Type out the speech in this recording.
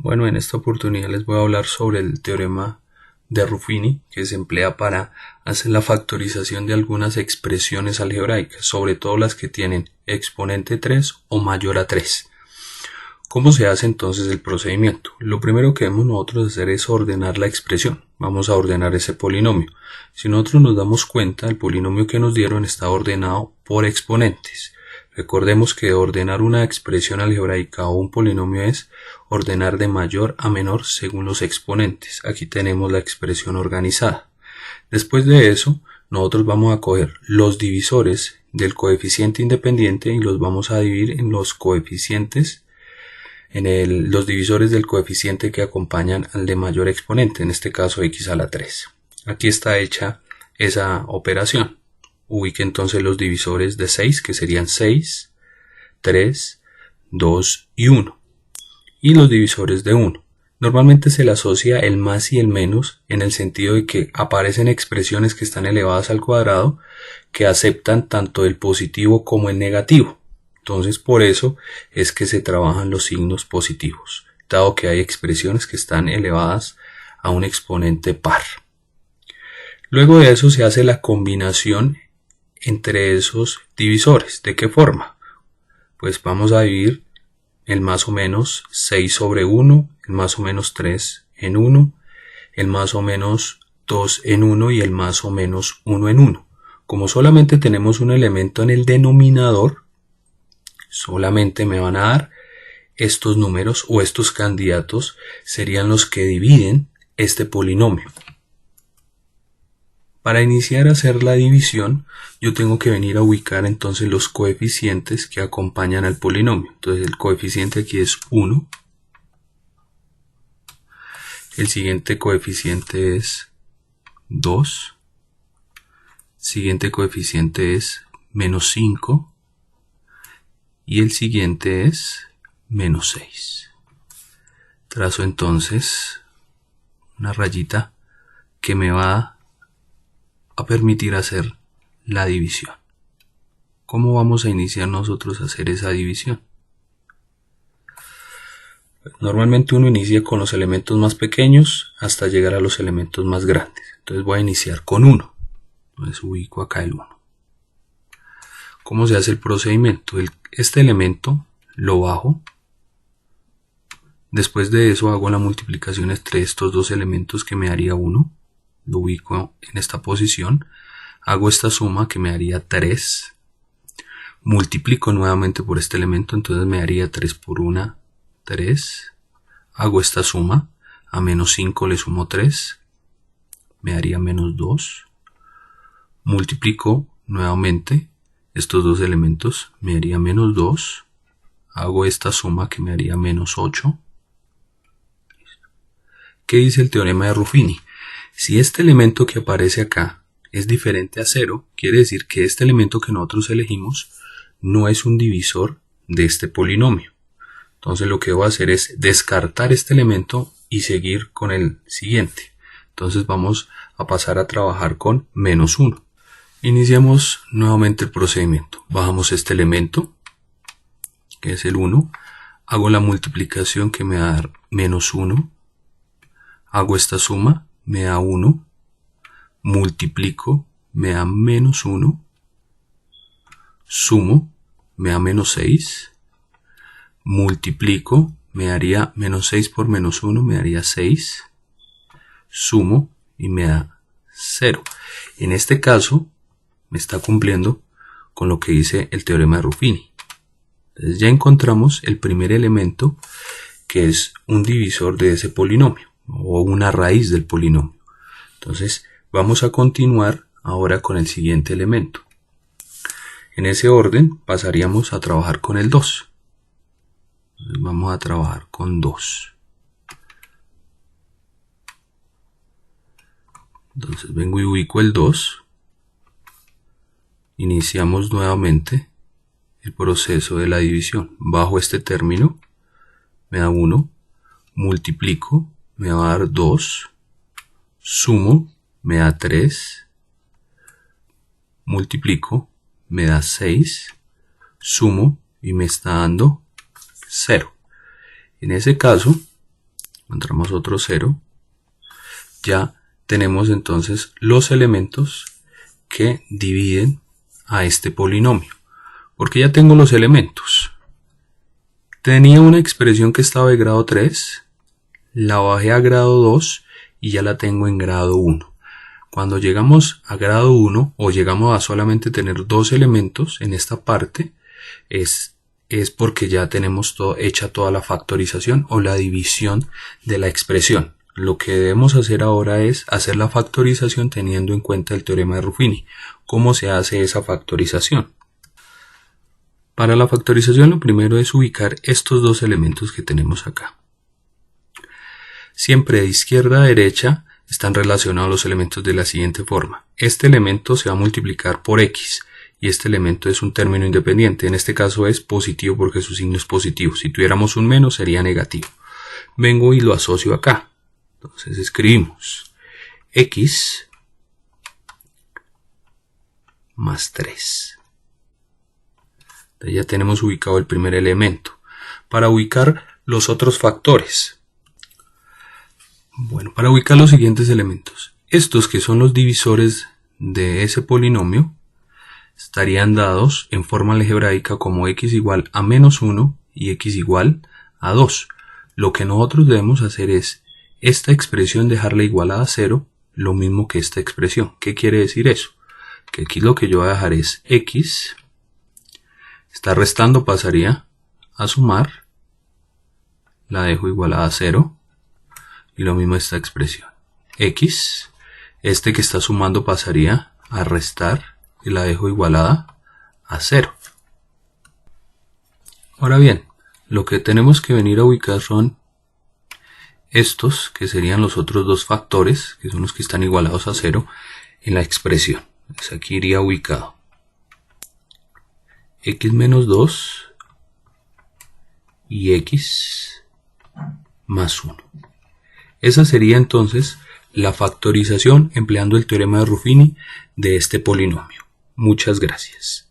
Bueno, en esta oportunidad les voy a hablar sobre el teorema de Ruffini, que se emplea para hacer la factorización de algunas expresiones algebraicas, sobre todo las que tienen exponente 3 o mayor a 3. ¿Cómo se hace entonces el procedimiento? Lo primero que debemos nosotros hacer es ordenar la expresión. Vamos a ordenar ese polinomio. Si nosotros nos damos cuenta, el polinomio que nos dieron está ordenado por exponentes. Recordemos que ordenar una expresión algebraica o un polinomio es ordenar de mayor a menor según los exponentes. Aquí tenemos la expresión organizada. Después de eso, nosotros vamos a coger los divisores del coeficiente independiente y los vamos a dividir en los coeficientes, los divisores del coeficiente que acompañan al de mayor exponente, en este caso x a la 3. Aquí está hecha esa operación. Ubique entonces los divisores de 6, que serían 6, 3, 2 y 1. Y los divisores de 1. Normalmente se le asocia el más y el menos en el sentido de que aparecen expresiones que están elevadas al cuadrado que aceptan tanto el positivo como el negativo. Entonces por eso es que se trabajan los signos positivos, dado que hay expresiones que están elevadas a un exponente par. Luego de eso se hace la combinación entre esos divisores. ¿De qué forma? Pues vamos a dividir el más o menos 6 sobre 1, el más o menos 3 en 1, el más o menos 2 en 1 y el más o menos 1 en 1. Como solamente tenemos un elemento en el denominador, solamente me van a dar estos números o estos candidatos serían los que dividen este polinomio. Para iniciar a hacer la división, yo tengo que venir a ubicar entonces los coeficientes que acompañan al polinomio. Entonces el coeficiente aquí es 1. El siguiente coeficiente es 2. El siguiente coeficiente es menos 5. Y el siguiente es menos 6. Trazo entonces una rayita que me va a permitir hacer la división. ¿Cómo vamos a iniciar nosotros a hacer esa división? Normalmente uno inicia con los elementos más pequeños hasta llegar a los elementos más grandes. Entonces voy a iniciar con 1. Entonces ubico acá el 1. ¿Cómo se hace el procedimiento? Este elemento lo bajo. Después de eso hago la multiplicación entre estos dos elementos que me daría 1. Lo ubico en esta posición. Hago esta suma que me daría 3. Multiplico nuevamente por este elemento, entonces me daría 3 por 1, 3. Hago esta suma. A menos 5 le sumo 3. Me daría menos 2. Multiplico nuevamente estos dos elementos, me daría menos 2. Hago esta suma que me daría menos 8. ¿Qué dice el teorema de Ruffini? Si este elemento que aparece acá es diferente a 0, quiere decir que este elemento que nosotros elegimos no es un divisor de este polinomio. Entonces lo que voy a hacer es descartar este elemento y seguir con el siguiente. Entonces vamos a pasar a trabajar con menos 1. Iniciamos nuevamente el procedimiento. Bajamos este elemento, que es el 1. Hago la multiplicación que me va a dar menos 1. Hago esta suma, me da 1. Multiplico, me da menos 1. Sumo, me da menos 6. Multiplico, me daría menos 6 por menos 1, me daría 6. Sumo y me da 0. En este caso, me está cumpliendo con lo que dice el teorema de Ruffini. Entonces ya encontramos el primer elemento que es un divisor de ese polinomio o una raíz del polinomio. Entonces vamos a continuar ahora con el siguiente elemento. En ese orden pasaríamos a trabajar con el 2. Entonces vamos a trabajar con 2. Entonces vengo y ubico el 2. Iniciamos nuevamente el proceso de la división. Bajo este término, me da 1. Multiplico, me va a dar 2. Sumo, me da 3. Multiplico, me da 6. Sumo y me está dando 0. En ese caso, encontramos otro 0, ya tenemos entonces los elementos que dividen a este polinomio, porque ya tengo los elementos. Tenía una expresión que estaba de grado 3, la bajé a grado 2 y ya la tengo en grado 1. Cuando llegamos a grado 1 o llegamos a solamente tener dos elementos en esta parte, es porque ya tenemos hecha toda la factorización o la división de la expresión. Lo que debemos hacer ahora es hacer la factorización teniendo en cuenta el teorema de Ruffini. ¿Cómo se hace esa factorización? Para la factorización lo primero es ubicar estos dos elementos que tenemos acá. Siempre de izquierda a derecha están relacionados los elementos de la siguiente forma. Este elemento se va a multiplicar por x y este elemento es un término independiente. En este caso es positivo porque su signo es positivo. Si tuviéramos un menos sería negativo. Vengo y lo asocio acá. Entonces escribimos x más 3. Ya tenemos ubicado el primer elemento. Para ubicar los otros factores. Bueno, para ubicar los siguientes elementos. Estos que son los divisores de ese polinomio estarían dados en forma algebraica como x igual a menos 1 y x igual a 2. Lo que nosotros debemos hacer es esta expresión dejarla igualada a 0, lo mismo que esta expresión. ¿Qué quiere decir eso? Que aquí lo que yo voy a dejar es x. Esta restando pasaría a sumar, la dejo igualada a 0 y lo mismo esta expresión. X, este que está sumando pasaría a restar y la dejo igualada a 0. Ahora bien, lo que tenemos que venir a ubicar son estos que serían los otros dos factores, que son los que están igualados a 0 en la expresión. Entonces aquí iría ubicado x menos 2 y x más 1. Esa sería entonces la factorización empleando el teorema de Ruffini de este polinomio. Muchas gracias.